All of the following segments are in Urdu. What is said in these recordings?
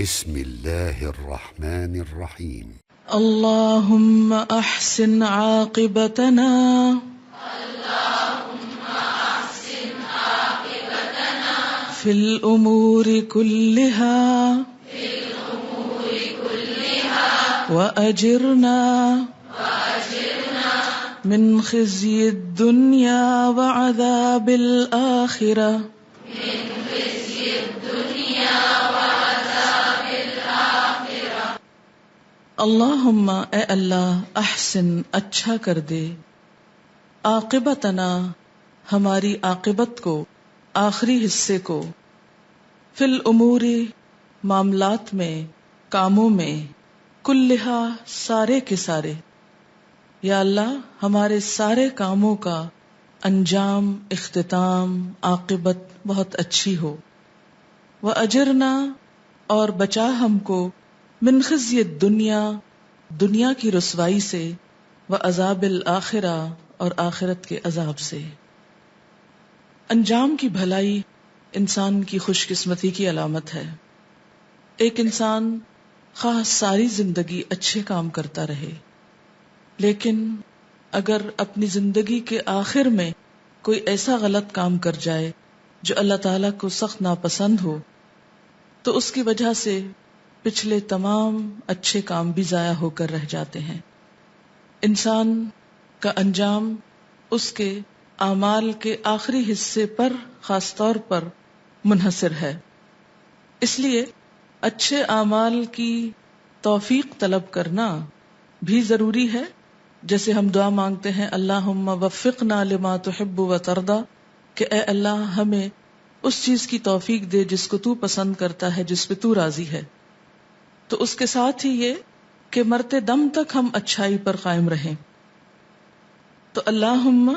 بسم الله الرحمن الرحيم. اللهم احسن عاقبتنا في الامور كلها واجرنا من خزي الدنيا وعذاب الاخرة. اللہم اے اللہ احسن اچھا کر دے عاقبتنا ہماری عاقبت کو، آخری حصے کو، فی الامور معاملات میں، کاموں میں، کلہا سارے کے سارے، یا اللہ ہمارے سارے کاموں کا انجام، اختتام، عاقبت بہت اچھی ہو، وَأَجِرْنَا اور بچا ہم کو من خزی الدنیا دنیا کی رسوائی سے، وعذاب الآخرہ اور آخرت کے عذاب سے۔ انجام کی بھلائی انسان کی خوش قسمتی کی علامت ہے۔ ایک انسان خواہ ساری زندگی اچھے کام کرتا رہے، لیکن اگر اپنی زندگی کے آخر میں کوئی ایسا غلط کام کر جائے جو اللہ تعالیٰ کو سخت ناپسند ہو، تو اس کی وجہ سے پچھلے تمام اچھے کام بھی ضائع ہو کر رہ جاتے ہیں۔ انسان کا انجام اس کے اعمال کے آخری حصے پر خاص طور پر منحصر ہے۔ اس لیے اچھے اعمال کی توفیق طلب کرنا بھی ضروری ہے، جیسے ہم دعا مانگتے ہیں اللہم وفقنا لما تحب و ترضی، کہ اے اللہ ہمیں اس چیز کی توفیق دے جس کو تو پسند کرتا ہے، جس پہ تو راضی ہے۔ تو اس کے ساتھ ہی یہ کہ مرتے دم تک ہم اچھائی پر قائم رہیں۔ تو اللہم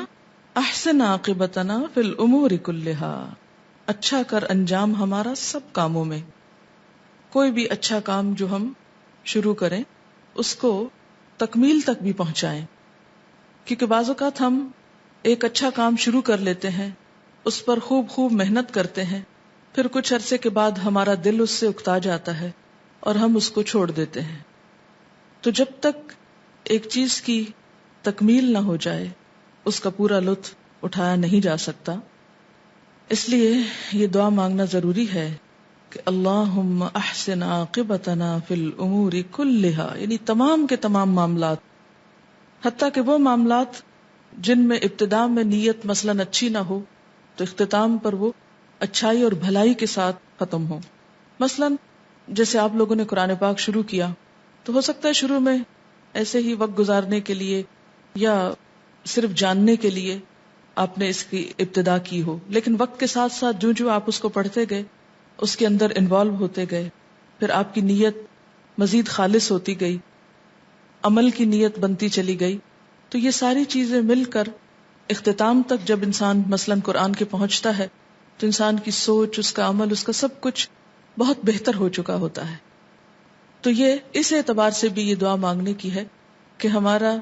احسن عاقبتنا فی الامور کلہا، اچھا کر انجام ہمارا سب کاموں میں۔ کوئی بھی اچھا کام جو ہم شروع کریں اس کو تکمیل تک بھی پہنچائیں، کیونکہ بعض اوقات ہم ایک اچھا کام شروع کر لیتے ہیں، اس پر خوب محنت کرتے ہیں، پھر کچھ عرصے کے بعد ہمارا دل اس سے اکتا جاتا ہے اور ہم اس کو چھوڑ دیتے ہیں۔ تو جب تک ایک چیز کی تکمیل نہ ہو جائے اس کا پورا لطف اٹھایا نہیں جا سکتا۔ اس لیے یہ دعا مانگنا ضروری ہے کہ اللہم احسن عاقبتنا فی الامور کلہا، یعنی تمام کے تمام معاملات، حتیٰ کہ وہ معاملات جن میں ابتدا میں نیت مثلاً اچھی نہ ہو تو اختتام پر وہ اچھائی اور بھلائی کے ساتھ ختم ہو۔ مثلاً جیسے آپ لوگوں نے قرآن پاک شروع کیا تو ہو سکتا ہے شروع میں ایسے ہی وقت گزارنے کے لیے یا صرف جاننے کے لیے آپ نے اس کی ابتدا کی ہو، لیکن وقت کے ساتھ ساتھ جو آپ اس کو پڑھتے گئے، اس کے اندر انوالو ہوتے گئے، پھر آپ کی نیت مزید خالص ہوتی گئی، عمل کی نیت بنتی چلی گئی، تو یہ ساری چیزیں مل کر اختتام تک جب انسان مثلاً قرآن کے پہنچتا ہے تو انسان کی سوچ، اس کا عمل، اس کا سب کچھ بہت بہتر ہو چکا ہوتا ہے۔ تو یہ اس اعتبار سے بھی یہ دعا مانگنے کی ہے کہ ہمارا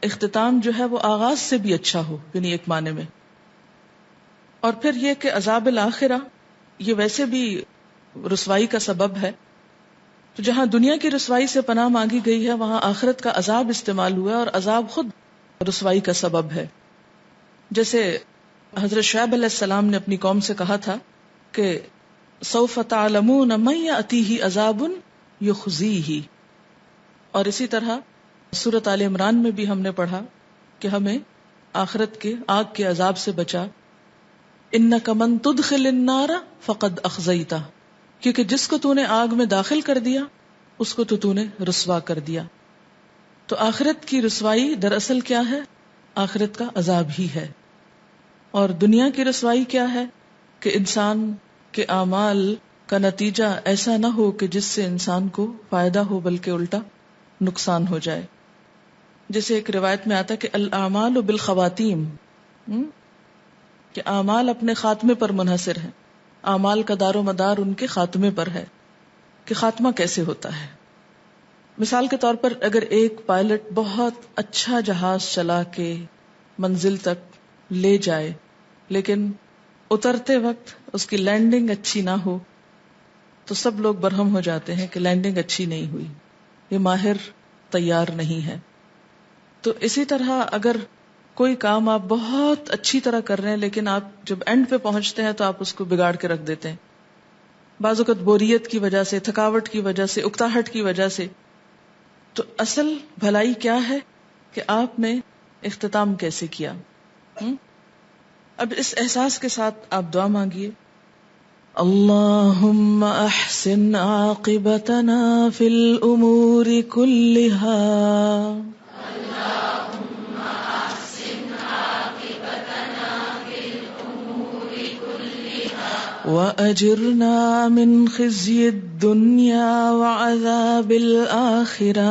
اختتام جو ہے وہ آغاز سے بھی اچھا ہو، یعنی ایک معنی میں۔ اور پھر یہ کہ عذاب الآخرہ یہ ویسے بھی رسوائی کا سبب ہے، تو جہاں دنیا کی رسوائی سے پناہ مانگی گئی ہے وہاں آخرت کا عذاب استعمال ہوا، اور عذاب خود رسوائی کا سبب ہے۔ جیسے حضرت شعیب علیہ السلام نے اپنی قوم سے کہا تھا کہ سوف تعلمون من یأتیہ عذاب یخزیہ، اور اسی طرح سورۃ آل عمران میں بھی ہم نے پڑھا کہ ہمیں آخرت کے آگ کے عذاب سے بچا، انک من تدخل النار فقد اخزیتہ، کیونکہ جس کو تو نے آگ میں داخل کر دیا اس کو تو نے رسوا کر دیا۔ تو آخرت کی رسوائی دراصل کیا ہے؟ آخرت کا عذاب ہی ہے۔ اور دنیا کی رسوائی کیا ہے؟ کہ انسان کے اعمال کا نتیجہ ایسا نہ ہو کہ جس سے انسان کو فائدہ ہو بلکہ الٹا نقصان ہو جائے۔ جیسے ایک روایت میں آتا ہے کہ الاعمال بالخواتیم، کہ اعمال اپنے خاتمے پر منحصر ہیں، اعمال کا دار و مدار ان کے خاتمے پر ہے کہ خاتمہ کیسے ہوتا ہے۔ مثال کے طور پر اگر ایک پائلٹ بہت اچھا جہاز چلا کے منزل تک لے جائے لیکن اترتے وقت اس کی لینڈنگ اچھی نہ ہو تو سب لوگ برہم ہو جاتے ہیں کہ لینڈنگ اچھی نہیں ہوئی، یہ ماہر تیار نہیں ہے. تو اسی طرح اگر کوئی کام آپ بہت اچھی طرح کر رہے ہیں لیکن آپ جب اینڈ پہ پہنچتے ہیں تو آپ اس کو بگاڑ کے رکھ دیتے ہیں، بعض اوقات بوریت کی وجہ سے، تھکاوٹ کی وجہ سے، اکتاہٹ کی وجہ سے. تو اصل بھلائی کیا ہے کہ آپ نے اختتام کیسے کیا. اب اس احساس کے ساتھ آپ دعا مانگیے، اللہم احسن عاقبتنا فی الامور کلہا وأجرنا من خزي الدنيا وعذاب الآخرة